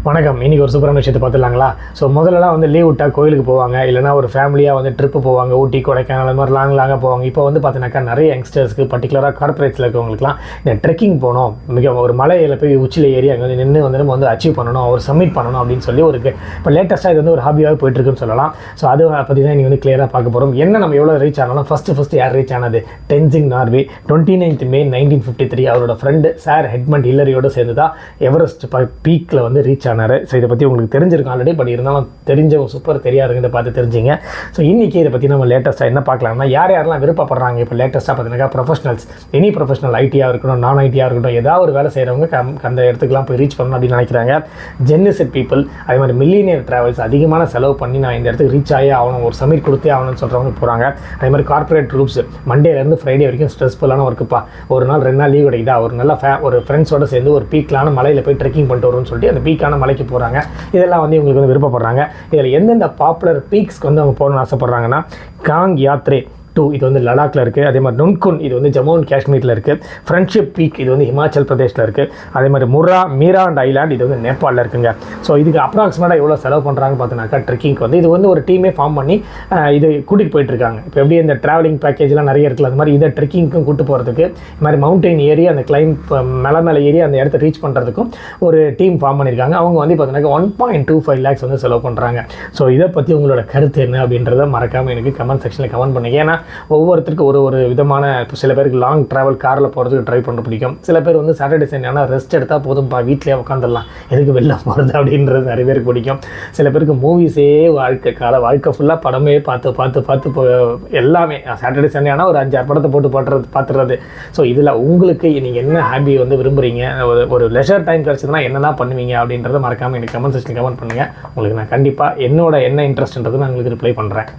வணக்கம். இன்றைக்கி ஒரு சூப்பரான விஷயத்தை பார்த்துலாங்களா? ஸோ முதல்லலாம் வந்து லீவ் விட்டால் கோயிலுக்கு போவாங்க, இல்லைனா ஒரு ஃபேமிலியாக வந்து ட்ரிப்பு போவாங்க, ஊட்டி கொடைக்கானல் அது மாதிரி லாங்காக போவாங்க. இப்போ வந்து பார்த்தீங்கன்னாக்கா நிறைய யங்ஸ்டர்ஸ்க்கு பர்டிகுலராக கார்பரேட்ஸில் இருக்கவங்களுக்குலாம் இந்த ட்ரெக்கிங் போகணும், மிக ஒரு மலையில் போய் உச்சியில் ஏறி அங்கே வந்து நின்று வந்து நம்ம வந்து அச்சீவ் பண்ணணும், ஒரு சப்மிட் பண்ணணும் அப்படின்னு சொல்லி ஒரு இப்போ லேட்டஸ்ட்டாக இது வந்து ஒரு ஹாபியாகவே போயிட்டுருக்குன்னு சொல்லலாம். ஸோ அதை பற்றி தான் நீங்கள் வந்து கிளியராக பார்க்க போகிறோம். என்ன நம்ம எவ்வளோ ரீச் ஆனாலும் ஃபஸ்ட்டு யார் ரீச் ஆனது? டென்சிங் நார்வே 29 May 1953 அவரோட ஃப்ரெண்டு சார் ஹெட்மண்ட் ஹில்லரியோடு சேர்ந்து தான் எவரெஸ்ட் பீக்கில் வந்து ரீச் ஆனார். ஸோ இதை பற்றி உங்களுக்கு தெரிஞ்சிருக்கும் ஆல்ரெடி, பட் இருந்தாலும் தெரிஞ்சவங்க சூப்பர், தெரியாதுங்க இதை பார்த்து தெரிஞ்சிங்க. ஸோ இன்றைக்கி இதை பற்றி நம்ம லேட்டஸ்ட்டாக என்ன பார்க்கலாம்னா, யாரெல்லாம் விருப்பப்படுறாங்க இப்போ லேட்டஸ்ட்டாக பார்த்தீங்கன்னா ப்ரொஃபஷனல்ஸ், எனி ப்ரொஃபஷனல், ஐடியாக இருக்கட்டும், நான் ஐடியாக இருக்கட்டும், ஏதாவது ஒரு வேலை செய்கிறவங்க அந்த இடத்துக்குலாம் போய் ரீச் பண்ணணும் அப்படின்னு நினைக்கிறாங்க. ஜென்னிசெட் பீப்புள், அதே மாதிரி மில்லியனியர் ட்ராவல்ஸ், அதிகமான செலவு பண்ணி நான் இந்த இடத்துக்கு ரீச் ஆகி ஆகணும், ஒரு சமிட் கொடுத்தே ஆகணும்னு சொல்கிறவங்க போகிறாங்க. அதே மாதிரி கார்பரேட் குரூப்ஸ், மண்டேலேருந்து ஃப்ரைடே வரைக்கும் ஸ்ட்ரெஸ்ஃபுல்லான ஒர்க்குப்பா, ஒரு நாள் 2 நாள் லீவ் கிடைக்குதா, ஒரு நல்ல ஒரு ஃப்ரெண்ட்ஸோடு சேர்ந்து ஒரு பீக்கான மலையில் போய் ட்ரெக்கிங் பண்ணிட்டு வரும்னு சொல்லிட்டு அந்த பீக்கான மலைக்கு போகிறாங்க. இதெல்லாம் வந்து இவங்களுக்கு வந்து விருப்பப்படுறாங்க. இதில் எந்தெந்த பாப்புலர் பீக்ஸ்க்கு வந்து அவங்க போகணும்னு ஆசைப்படுறாங்கன்னா, காங் யாத்ரே 2 இது வந்து லடாக்கில் இருக்குது. அதே மாதிரி நுன்குன் இது வந்து ஜம்மு அண்ட் காஷ்மீரில் இருக்குது. ஃப்ரெண்ட்ஷிப் பீக் இது வந்து ஹிமாச்சல் பிரதேஷில் இருக்குது. அதே மாதிரி மீராண்ட் ஐலாண்ட் இது வந்து நேபாளில் இருக்குங்க. ஸோ இதுக்கு அப்ராக்சிமேட்டாக எவ்வளோ செலவு பண்ணுறாங்கன்னு பார்த்தீங்கன்னாக்கா, ட்ரெக்கிங்க்கு வந்து இது வந்து ஒரு டீமே ஃபார்ம் பண்ணி இது கூட்டிகிட்டு போயிட்டுருக்காங்க. இப்போ எப்படி இந்த ட்ராவலிங் பேக்கேஜ்லாம் நிறைய இருக்குது, அது மாதிரி இதை ட்ரெக்கிங்க்கும் கூட்டு போகிறதுக்கு, இது மாதிரி மவுண்டைன் ஏறி அந்த மேலே ஏறி அந்த இடத்த ரீச் பண்ணுறதுக்கும் ஒரு டீம் ஃபார்ம் பண்ணியிருக்காங்க. அவங்க வந்து பார்த்தீங்கன்னா 1.25 lakhs வந்து செலவு பண்ணுறாங்க. ஸோ இதை பற்றி உங்களோட கருத்து என்ன அப்படின்றத மறக்காமல் எனக்கு கமெண்ட் செக்ஷனில் கமெண்ட் பண்ணுங்க. ஏன்னா ஒவ்வொருத்தருக்கும் ஒரு விதமான, இப்போ சில பேருக்கு லாங் ட்ராவல் காரில் போகிறதுக்கு ட்ரை பண்ண பிடிக்கும். சில பேர் வந்து சாட்டர்டே சண்டே ஆனால் ரெஸ்ட் எடுத்தால் போதும்ப்பா, வீட்டிலே உட்காந்துடலாம், எதுக்கு வெளில போகிறது அப்படின்றது நிறைய பேருக்கு பிடிக்கும். சில பேருக்கு மூவிஸே வாழ்க்கை ஃபுல்லாக படமே பார்த்து எல்லாமே சாட்டர்டே சண்டே ஆனால் ஒரு 5-6 படத்தை போட்டு பார்த்துறது. ஸோ இதில் உங்களுக்கு நீங்கள் என்ன ஹாபி வந்து விரும்புகிறீங்க, ஒரு லெஷர் டைம் கிடச்சதுன்னா என்னெல்லாம் பண்ணுவீங்க அப்படின்றத மறக்காமல் எனக்கு கமெண்ட் செக்ஷனில் கமெண்ட் பண்ணுங்கள். உங்களுக்கு நான் கண்டிப்பாக என்ன இன்ட்ரெஸ்ட்ன்றது நான் உங்களுக்கு ரிப்ளை பண்ணுறேன்.